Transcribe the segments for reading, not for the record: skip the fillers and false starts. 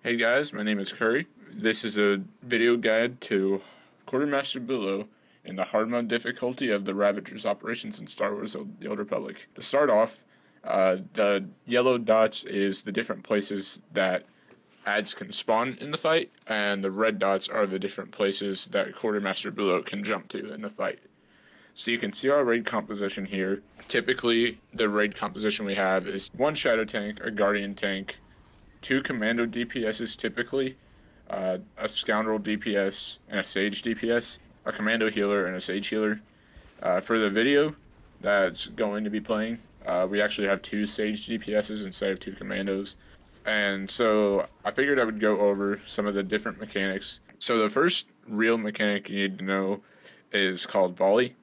Hey guys, my name is Curry. This is a video guide to Quartermaster Bulo in the hard mode difficulty of the Ravagers operations in Star Wars: The Old Republic. To start off, the yellow dots is the different places that ads can spawn in the fight, and the red dots are the different places that Quartermaster Bulo can jump to in the fight. So you can see our raid composition here. Typically, the raid composition we have is one shadow tank, a guardian tank, two commando DPSs typically, a scoundrel DPS and a sage DPS, a commando healer and a sage healer. For the video that's going to be playing, we actually have two sage DPSs instead of two commandos. And so I figured I would go over some of the different mechanics. So the first real mechanic you need to know is called volley.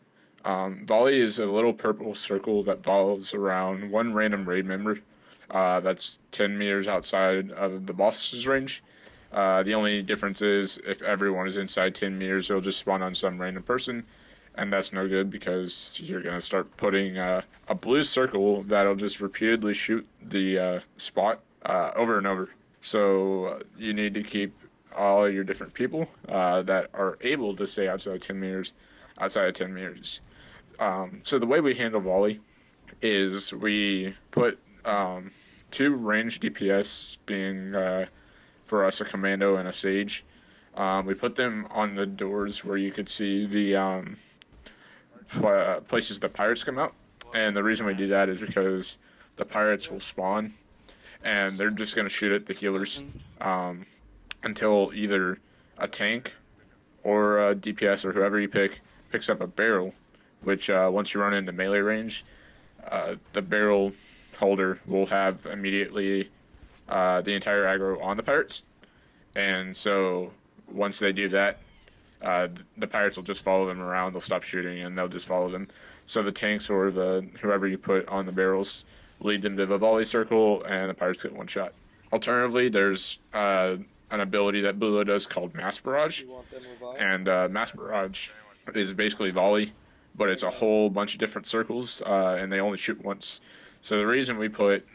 Volley is a little purple circle that follows around one random raid member. That's 10 meters outside of the boss's range. The only difference is if everyone is inside 10 meters, it'll just spawn on some random person, and that's no good because you're going to start putting a blue circle that'll just repeatedly shoot the spot over and over. So you need to keep all your different people that are able to stay outside of 10 meters, outside of 10 meters. So the way we handle volley is we put two ranged DPS, being for us a commando and a sage. We put them on the doors where you could see the places the pirates come out, and the reason we do that is because the pirates will spawn and they're just going to shoot at the healers until either a tank or a DPS or whoever you pick picks up a barrel, which once you run into melee range, the barrel holder will have immediately the entire aggro on the pirates. And so once they do that, the pirates will just follow them around. They'll stop shooting and they'll just follow them. So the tanks or the whoever you put on the barrels lead them to the volley circle, and the pirates get one shot. Alternatively, there's an ability that Bulo does called Mass Barrage, and Mass Barrage is basically volley, but it's a whole bunch of different circles, and they only shoot once. So the reason we put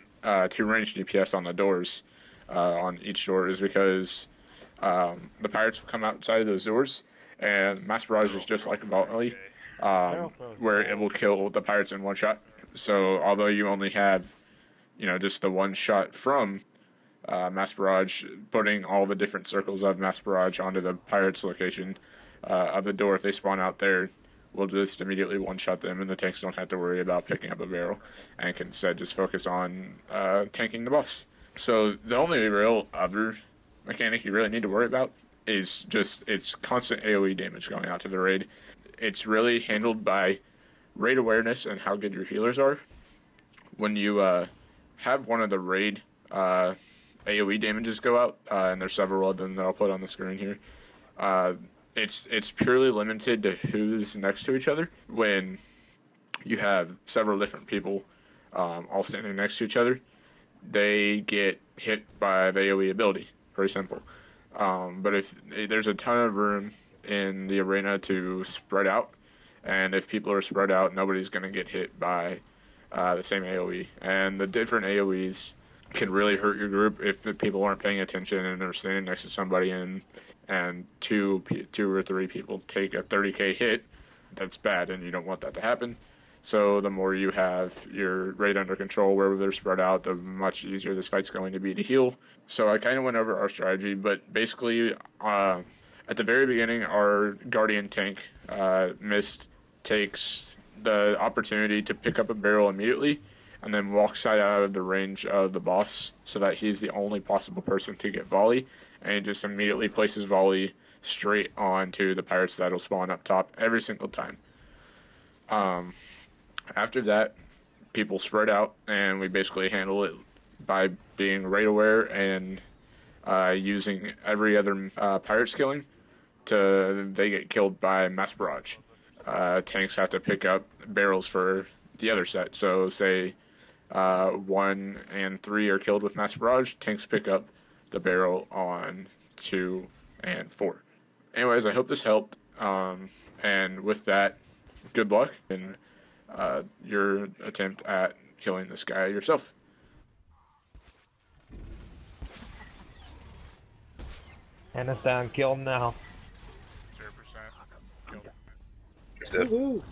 two ranged DPS on the doors, on each door, is because the pirates will come outside of those doors, and Mass Barrage is just like a volley, where it will kill the pirates in one shot. So although you only have, just the one shot from Mass Barrage, putting all the different circles of Mass Barrage onto the pirates' location of the door, if they spawn out there, will just immediately one-shot them, and the tanks don't have to worry about picking up a barrel and can instead just focus on tanking the boss. So the only real other mechanic you really need to worry about is just its constant AoE damage going out to the raid. It's really handled by raid awareness and how good your healers are. When you have one of the raid AoE damages go out, and there's several of them that I'll put on the screen here, it's purely limited to who's next to each other. When you have several different people all standing next to each other, they get hit by the AoE ability. Pretty simple. But if there's a ton of room in the arena to spread out, and if people are spread out, nobody's going to get hit by the same AoE. And the different AoEs can really hurt your group if the people aren't paying attention and they're standing next to somebody, and two or three people take a 30k hit. That's bad, and you don't want that to happen. So the more you have your raid under control where they're spread out, the much easier this fight's going to be to heal. So I kind of went over our strategy, but basically at the very beginning, our guardian tank, Mist, takes the opportunity to pick up a barrel immediately and then walks out of the range of the boss so that he's the only possible person to get volley, and he just immediately places volley straight onto the pirates that'll spawn up top every single time. After that, people spread out, and we basically handle it by being raid aware and using every other pirate skilling to they get killed by Mass Barrage. Tanks have to pick up barrels for the other set. So say 1 and 3 are killed with Mass Barrage, tanks pick up the barrel on 2 and 4. Anyways, I hope this helped. And with that, good luck in your attempt at killing this guy yourself. Hannah's down, kill him now. 0%. Killed. He's dead. Woohoo!